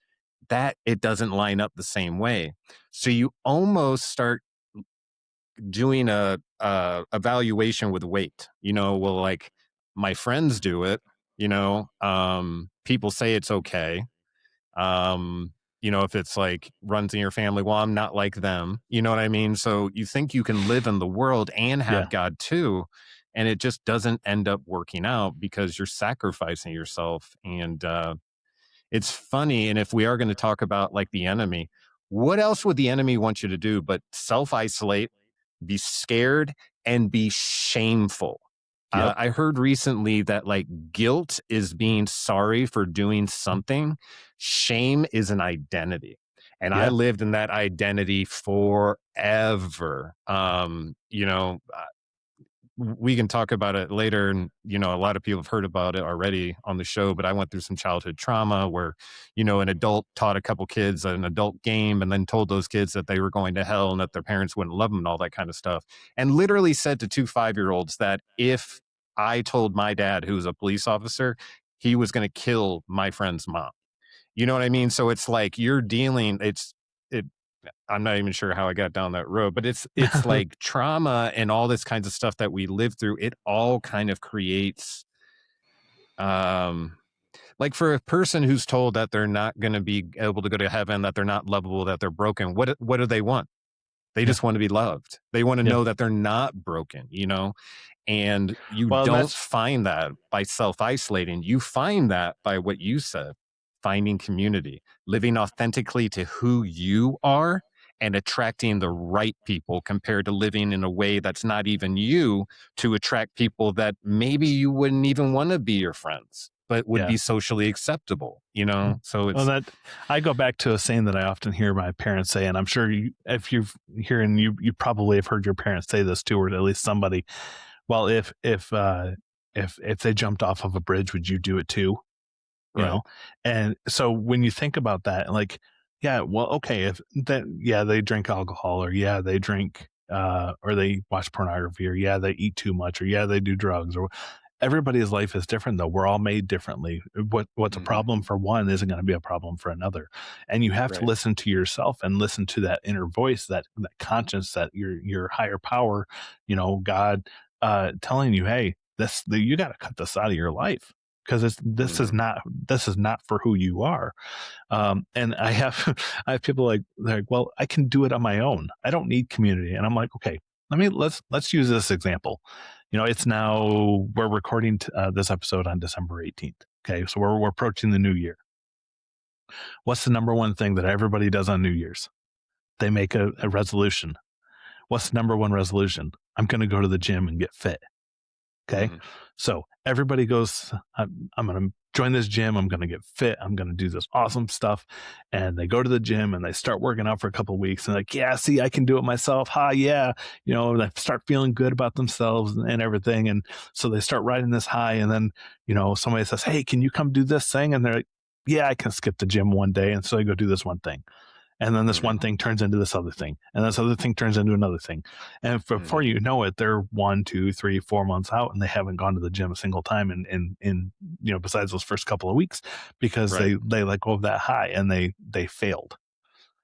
that it doesn't line up the same way. So you almost start doing a evaluation with weight. Well, like my friends do it. People say it's okay. If it's like runs in your family, well, I'm not like them. You know what I mean? So you think you can live in the world and yeah, have God too, and it just doesn't end up working out because you're sacrificing yourself. And it's funny. And if we are going to talk about like the enemy, what else would the enemy want you to do but self isolate, be scared, and be shameful? yep, I heard recently that like guilt is being sorry for doing something, shame is an identity. And I yeah, lived in that identity forever. We can talk about it later, and a lot of people have heard about it already on the show, but I went through some childhood trauma where an adult taught a couple kids an adult game and then told those kids that they were going to hell and that their parents wouldn't love them and all that kind of stuff, and literally said to two 5-year-olds that if I told my dad, who was a police officer, he was going to kill my friend's mom. You know what I mean? So it's like you're dealing it I'm not even sure how I got down that road, but it's like trauma and all this kinds of stuff that we live through. It all kind of creates, um, like for a person who's told that they're not going to be able to go to heaven, that they're not lovable, that they're broken. What do they want? They yeah, just want to be loved. They want to yeah. know that they're not broken. And you Well, and don't that's find that by self isolating. You find that by what you said, finding community, living authentically to who you are, and attracting the right people compared to living in a way that's not even you to attract people that maybe you wouldn't even want to be your friends, but would Yeah. be socially acceptable, So Well, it's that I go back to a saying that I often hear my parents say, and I'm sure if you've hearing you probably have heard your parents say this too, or at least somebody. Well, if they jumped off of a bridge, would you do it too? right. And so when you think about that, like, yeah, well, okay, if that, yeah, they drink alcohol, or yeah, they drink, or they watch pornography, or yeah, they eat too much, or yeah, they do drugs, or everybody's life is different though. We're all made differently. What's a Hmm. problem for one isn't going to be a problem for another. And you have to Right. listen to yourself and listen to that inner voice, that conscience, that your higher power, God, telling you, hey, you got to cut this out of your life, because Hmm. this is not for who you are. And I have I have people they're like, well, I can do it on my own. I don't need community. And I'm like, okay, let's use this example. It's now, we're recording this episode on December 18th. Okay, so we're approaching the new year. What's the number one thing that everybody does on New Year's? They make a resolution. What's the number one resolution? I'm going to go to the gym and get fit. Okay. Hmm. So everybody goes, I'm going to join this gym. I'm going to get fit. I'm going to do this awesome stuff. And they go to the gym and they start working out for a couple of weeks, and like, yeah, see, I can do it myself. Ha, yeah. They start feeling good about themselves and everything. And so they start riding this high. And then, somebody says, hey, can you come do this thing? And they're like, yeah, I can skip the gym one day. And so they go do this one thing. And then this Hmm. one thing turns into this other thing, and this other thing turns into another thing. And before Hmm. you know it, they're 1, 2, 3, 4 months out, and they haven't gone to the gym a single time in besides those first couple of weeks, because Right. they let go of that high, and they failed.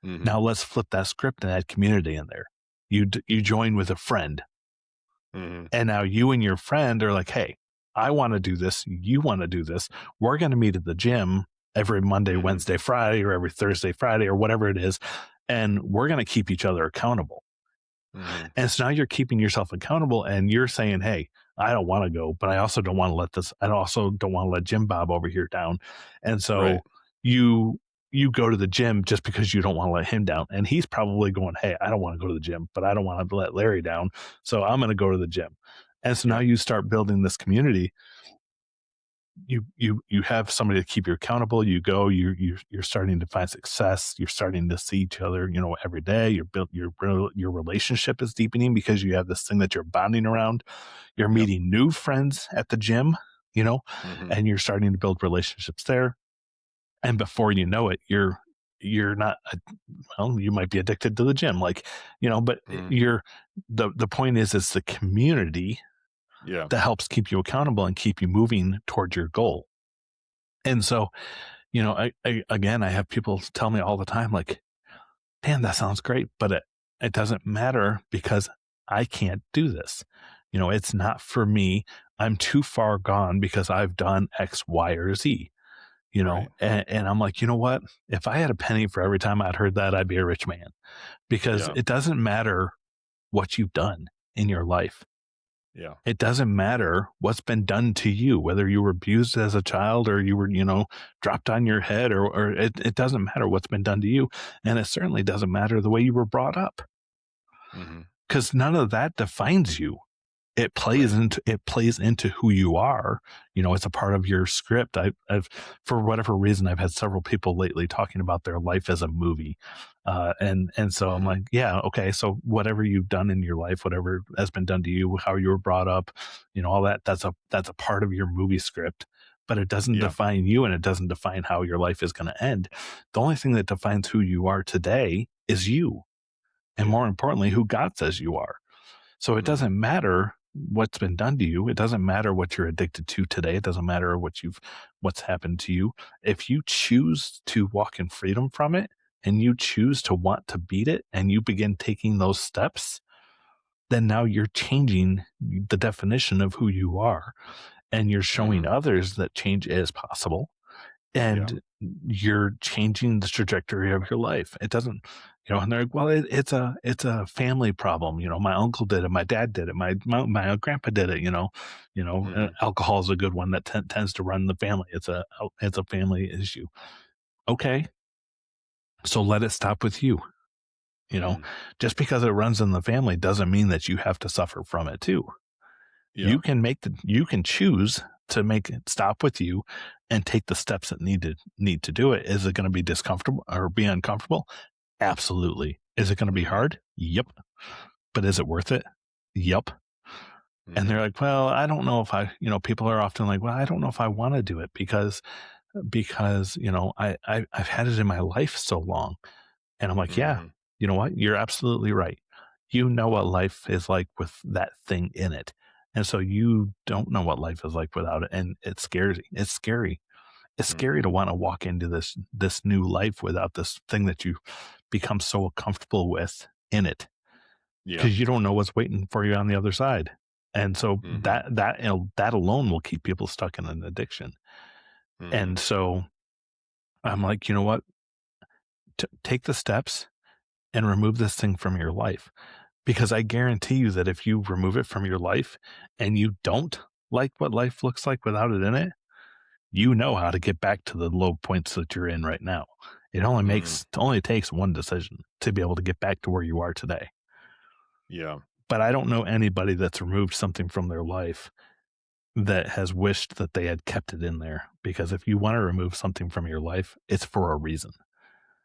Hmm. Now let's flip that script and add community in there. You join with a friend, Hmm. and now you and your friend are like, hey, I want to do this. You want to do this. We're going to meet at the gym every Monday, Hmm. Wednesday, Friday, or every Thursday, Friday, or whatever it is. And we're going to keep each other accountable. Hmm. And so now you're keeping yourself accountable, and you're saying, hey, I don't want to go, but I also don't want to let Jim Bob over here down. And so Right. you go to the gym just because you don't want to let him down. And he's probably going, hey, I don't want to go to the gym, but I don't want to let Larry down. So I'm going to go to the gym. And so now Yep. you start building this community. You have somebody to keep you accountable. You go, you're starting to find success. You're starting to see each other, every day. Your relationship is deepening because you have this thing that you're bonding around. You're Yep. meeting new friends at the gym, Hmm. and you're starting to build relationships there. And before you know it, you're not, well, you might be addicted to the gym, but Hmm. the point is, it's the community Yeah. that helps keep you accountable and keep you moving towards your goal. And so, I have people tell me all the time, like, "Man, that sounds great, but it doesn't matter because I can't do this. It's not for me. I'm too far gone because I've done X, Y, or Z." Right. And I'm like, you know what? If I had a penny for every time I'd heard that, I'd be a rich man, because Yeah. it doesn't matter what you've done in your life. Yeah. It doesn't matter what's been done to you, whether you were abused as a child, or you were, dropped on your head, or it doesn't matter what's been done to you. And it certainly doesn't matter the way you were brought up, Hmm. because none of that defines you. Right. It plays into who you are. It's a part of your script. I've for whatever reason, I've had several people lately talking about their life as a movie, and so I'm Hmm. like, yeah, okay, so whatever you've done in your life, whatever has been done to you, how you were brought up, all that, that's a part of your movie script. But it doesn't Yeah. define you, and it doesn't define how your life is going to end. The only thing that defines who you are today is you, and Yeah. more importantly, who God says you are. So it Hmm. doesn't matter what's been done to you. It doesn't matter what you're addicted to today. It doesn't matter what's happened to you. If you choose to walk in freedom from it, and you choose to want to beat it, and you begin taking those steps, then now you're changing the definition of who you are, and you're showing Hmm. others that change is possible, Yeah. and you're changing the trajectory of your life. It doesn't, and they're like, well, it's a family problem. My uncle did it, my dad did it, my grandpa did it. Hmm. Alcohol is a good one that tends to run the family. It's a family issue. Okay, so let it stop with you. You know, Mm. just because it runs in the family doesn't mean that you have to suffer from it too. Yeah. You can choose to make it stop with you and take the steps that need to do it. Is it going to be discomfortable or be uncomfortable? Absolutely. Is it going to be Mhm. hard? Yep. But is it worth it? Yep. And they're Mhm. like, well, I don't know if people are often like, well, I don't know if I want to do it because, I've had it in my life so long. And I'm like, yeah, Mhm. you know what? You're absolutely right. You know what life is like with that thing in it. And so you don't know what life is like without it. And it scares you. It's scary. It's scary to Mhm. want to walk into this new life without this thing that you become so comfortable with in it, Yeah. because you don't know what's waiting for you on the other side. And so Mhm. that alone will keep people stuck in an addiction. And Mhm. so I'm like, you know what? Take the steps and remove this thing from your life. Because I guarantee you that if you remove it from your life and you don't like what life looks like without it in it, you know how to get back to the low points that you're in right now. Mm. It only takes one decision to be able to get back to where you are today. Yeah. But I don't know anybody that's removed something from their life that has wished that they had kept it in there, because if you want to remove something from your life, it's for a reason.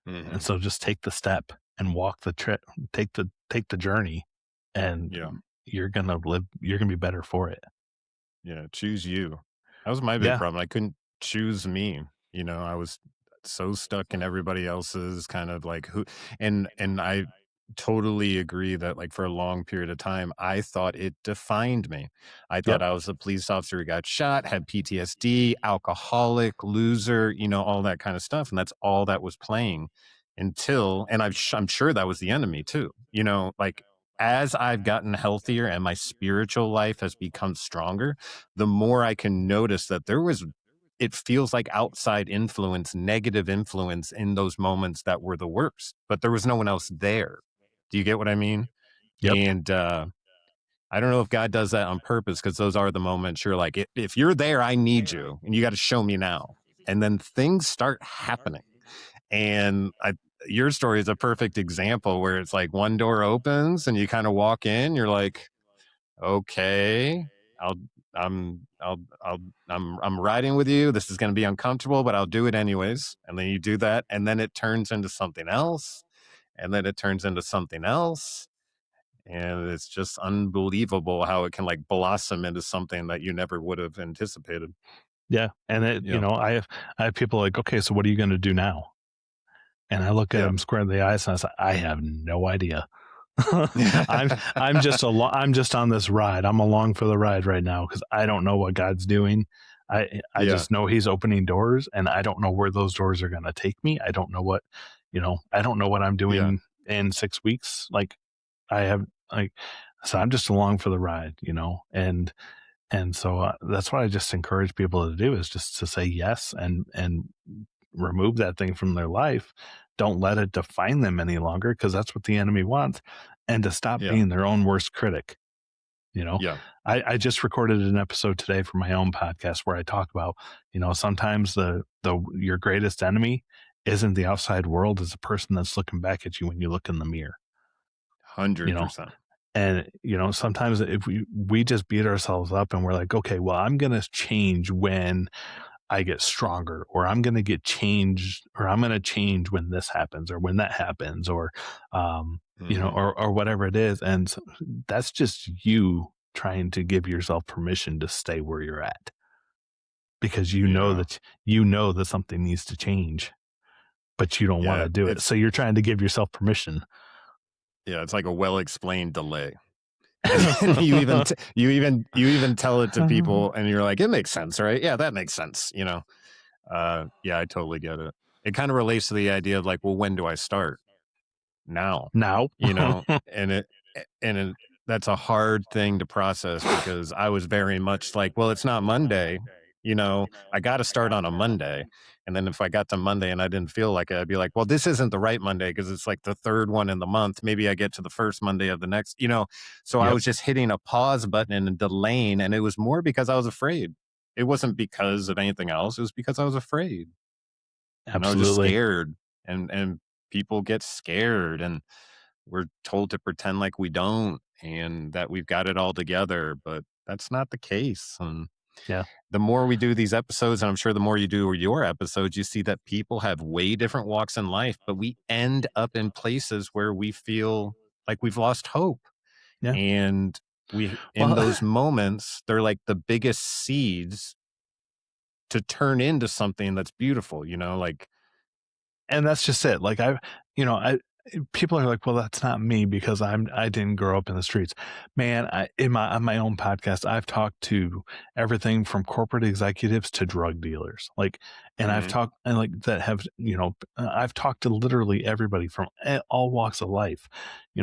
And Mhm. so just take the step and walk the trip, take the journey, and Yeah. you're going to be better for it. Yeah. Choose you. That was my big Yeah. problem. I couldn't choose me. I was so stuck in everybody else's kind of like who and I totally agree that like for a long period of time I thought it defined me. I thought Yep. I was a police officer who got shot, had PTSD, alcoholic, loser, all that kind of stuff, and that's all that was playing until and I'm sure that was the enemy too. Like as I've gotten healthier and my spiritual life has become stronger, the more I can notice that it feels like outside influence, negative influence in those moments that were the worst, but there was no one else there. Do you get what I mean? Yep. And I don't know if God does that on purpose, because those are the moments you're like, if you're there, I need you and you got to show me now. And then things start happening. And your story is a perfect example where it's like one door opens and you kind of walk in, you're like, okay, I'll I'll I'm riding with you. This is going to be uncomfortable, but I'll do it anyways. And then you do that, and then it turns into something else, and then it turns into something else, and it's just unbelievable how it can like blossom into something that you never would have anticipated. Yeah. And Yeah, I have people like, okay, so what are you going to do now? And I look at yeah, them square in the eyes and I say, I have no idea. I'm yeah, I'm just on this ride. I'm along for the ride right now because I don't know what God's doing. I yeah, just know He's opening doors, and I don't know where those doors are going to take me. I don't know what, I don't know what I'm yeah, doing in 6 weeks. Like I have like, so I'm just along for the ride, and so that's what I just encourage people to do, is just to say yes and remove that thing from their life. Don't let it define them any longer, because that's what the enemy wants, and to stop yeah, being their own worst critic. You know, yeah, I just recorded an episode today for my own podcast where I talk about, sometimes the your greatest enemy isn't the outside world, it's the person that's looking back at you when you look in the mirror. You hundred know, percent. and sometimes if we just beat ourselves up and we're like, okay, well, I'm gonna change when I get stronger, or I'm going to get changed, or I'm going to change when this happens or when that happens, or, Hmm. or whatever it is. And so that's just you trying to give yourself permission to stay where you're at, because Yeah, you know that something needs to change, but you don't want yeah. to do it. It's So you're trying to give yourself permission. yeah, it's like a well explained delay. And then you even tell it to people and you're like, it makes sense, right? Yeah, that makes sense. Yeah, I totally get it. It kind of relates to the idea of like, well, when do I start? Now, Now. and that's a hard thing to process, because I was very much like, well, it's not Monday, I got to start on a Monday. And then if I got to Monday and I didn't feel like it, I'd be like, well, this isn't the right Monday because it's like the third one in the month. Maybe I get to the first Monday of the next. So I Yep. was just hitting a pause button and delaying. And it was more because I was afraid. It wasn't because of anything else. It was because I was afraid. I was just Absolutely. scared, and people get scared, and we're told to pretend like we don't and that we've got it all together, but that's not the case. And Yeah. the more we do these episodes, and I'm sure the more you do your episodes, you see that people have way different walks in life, but we end up in places where we feel like we've lost hope. Yeah. And we, in Well, those moments, they're like the biggest seeds to turn into something that's beautiful, like, and that's just it. Like people are like, well, that's not me because I didn't grow up in the streets. Man, on my own podcast, I've talked to everything from corporate executives to drug dealers. Like, and I've mhm, talked and like that have, I've talked to literally everybody from all walks of life.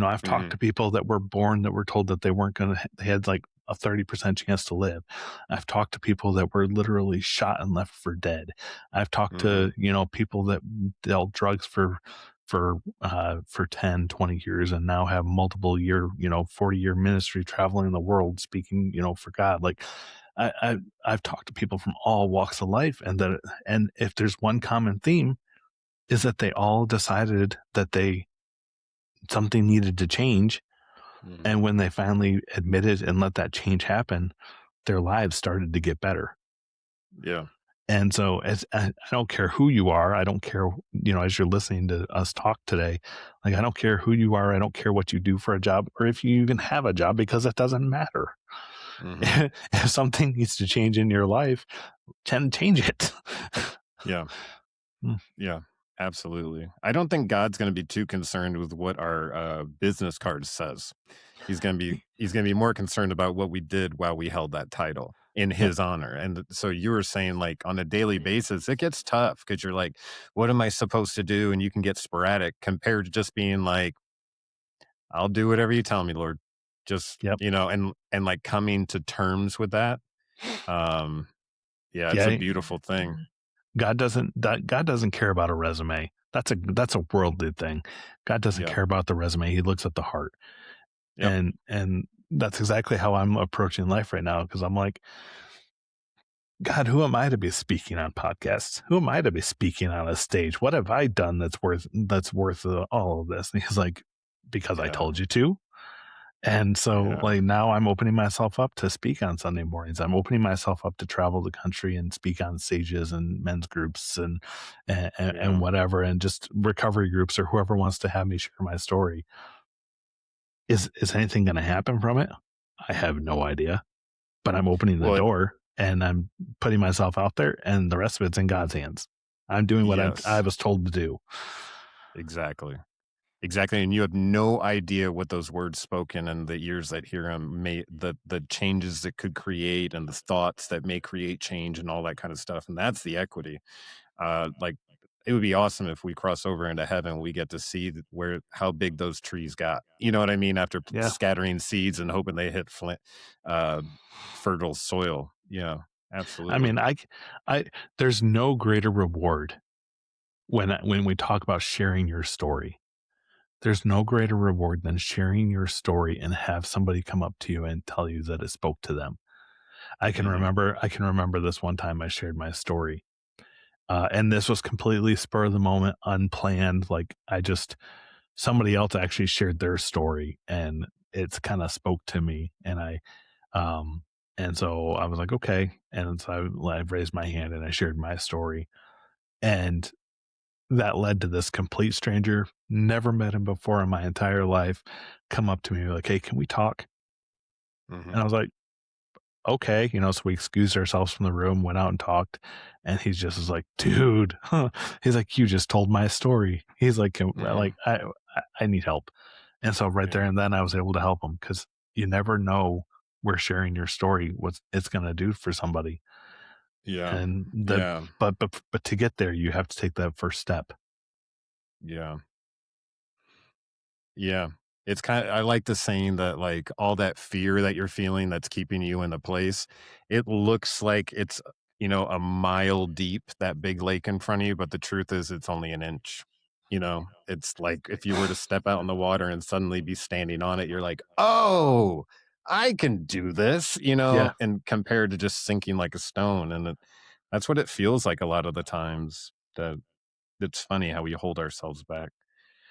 I've talked mhm, to people that were born that were told that they weren't going to, they had like a 30% chance to live. I've talked to people that were literally shot and left for dead. I've talked mhm, to, people that dealt drugs for 10, 20 years and now have multiple year, 40-year ministry traveling the world speaking, for God. Like I've talked to people from all walks of life, and if there's one common theme is that they all decided that something needed to change. mhm. And when they finally admitted and let that change happen, their lives started to get better. Yeah. And so I don't care who you are. I don't care, as you're listening to us talk today, like, I don't care who you are. I don't care what you do for a job or if you even have a job, because it doesn't matter. Mhm. If something needs to change in your life, change it. Yeah. Mm. Yeah. Absolutely. I don't think God's going to be too concerned with what our business card says. He's going to be more concerned about what we did while we held that title in Yep. his honor. And so you were saying, like, on a daily basis, it gets tough because you're like, what am I supposed to do? And you can get sporadic compared to just being like, I'll do whatever you tell me, Lord. Just, Yep. and like coming to terms with that. Um, yeah, it's a Yeah. beautiful thing. God doesn't care about a resume. That's a worldly thing. God doesn't Yeah. care about the resume. He looks at the heart. Yep. And that's exactly how I'm approaching life right now. Cause I'm like, God, who am I to be speaking on podcasts? Who am I to be speaking on a stage? What have I done that's worth all of this? And he's like, because I Yeah. told you to. And so, Yeah. like, now I'm opening myself up to speak on Sunday mornings. I'm opening myself up to travel the country and speak on stages and men's groups and Yeah. whatever, and just recovery groups or whoever wants to have me share my story. Is anything going to happen from it? I have no idea, but I'm opening the Well, door and I'm putting myself out there, and the rest of it's in God's hands. I'm doing what I yes, was told to do. exactly. Exactly. And you have no idea what those words spoken and the ears that hear them may the changes that could create and the thoughts that may create change and all that kind of stuff. And that's the equity. Like, it would be awesome if we cross over into heaven, we get to see how big those trees got. You know what I mean? After Yeah. scattering seeds and hoping they hit uh, fertile soil. Yeah, I absolutely. mean, there's no greater reward when we talk about sharing your story. There's no greater reward than sharing your story and have somebody come up to you and tell you that it spoke to them. Hmm. I can remember this one time I shared my story. And this was completely spur of the moment, unplanned. Like, somebody else actually shared their story and it's kind of spoke to me. Um, and so I was like, okay. And so I raised my hand and I shared my story. And that led to this complete stranger, never met him before in my entire life, come up to me like, "Hey, can we talk?" Hmm. And I was like, "Okay." So we excused ourselves from the room, went out and talked. And he just was like, "Dude," he's like, "You just told my story." He's like, Hmm. I need help." And so right there Yeah. and then I was able to help him, because you never know where sharing your story, what it's going to do for somebody. Yeah. And Yeah. but to get there, you have to take that first step. Yeah. Yeah. It's I like the saying that, like, all that fear that you're feeling that's keeping you in the place, it looks like it's, a mile deep, that big lake in front of you, but the truth is it's only an inch. It's like if you were to step out in the water and suddenly be standing on it, you're like, oh, I can do this, Yeah. and compared to just sinking like a stone. And that's what it feels like a lot of the times. That it's funny how we hold ourselves back.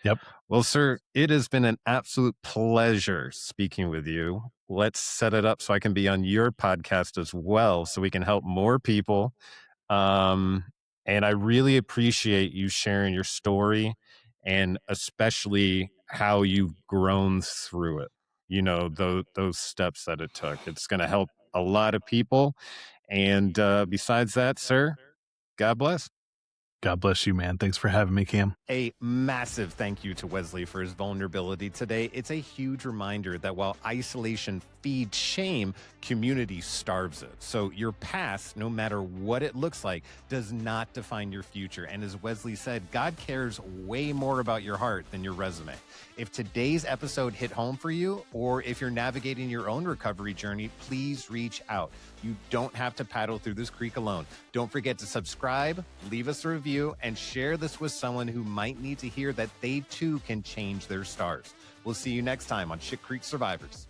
Yep. Well, sir, it has been an absolute pleasure speaking with you. Let's set it up so I can be on your podcast as well, so we can help more people. Um, and I really appreciate you sharing your story, and especially how you've grown through it. You know, those steps that it took. It's going to help a lot of people. And besides that, sir, God bless. God bless you, man. Thanks for having me, Cam. A massive thank you to Wesley for his vulnerability today. It's a huge reminder that while isolation feeds shame, community starves it. So your past, no matter what it looks like, does not define your future. And as Wesley said, God cares way more about your heart than your resume. If today's episode hit home for you, or if you're navigating your own recovery journey, please reach out. You don't have to paddle through this creek alone. Don't forget to subscribe, leave us a review, and share this with someone who might need to hear that they too can change their stars. We'll see you next time on Shit Creek Survivors.